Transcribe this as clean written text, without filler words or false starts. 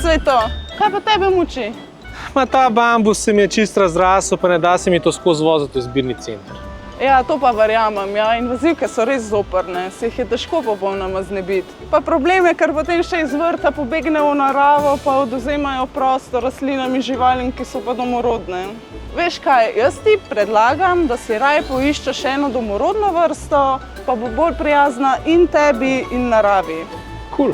Cveto, kaj pa tebe muči? Ma ta bambus se mi je čist razrasel, pa ne da se mi to skozi voziti v zbirni center. Ja, to pa verjamem, ja. Invazivke so res zoprne, se jih je težko popolnoma znebiti. Pa problem je, ker potem še iz vrta pobegnejo v naravo, pa odvzemajo prostor rastlinam in živalim, ki so pa domorodne. Veš kaj, jaz ti predlagam, da si raje poiščeš eno domorodno vrsto, pa bo bolj prijazna in tebi in naravi. Cool.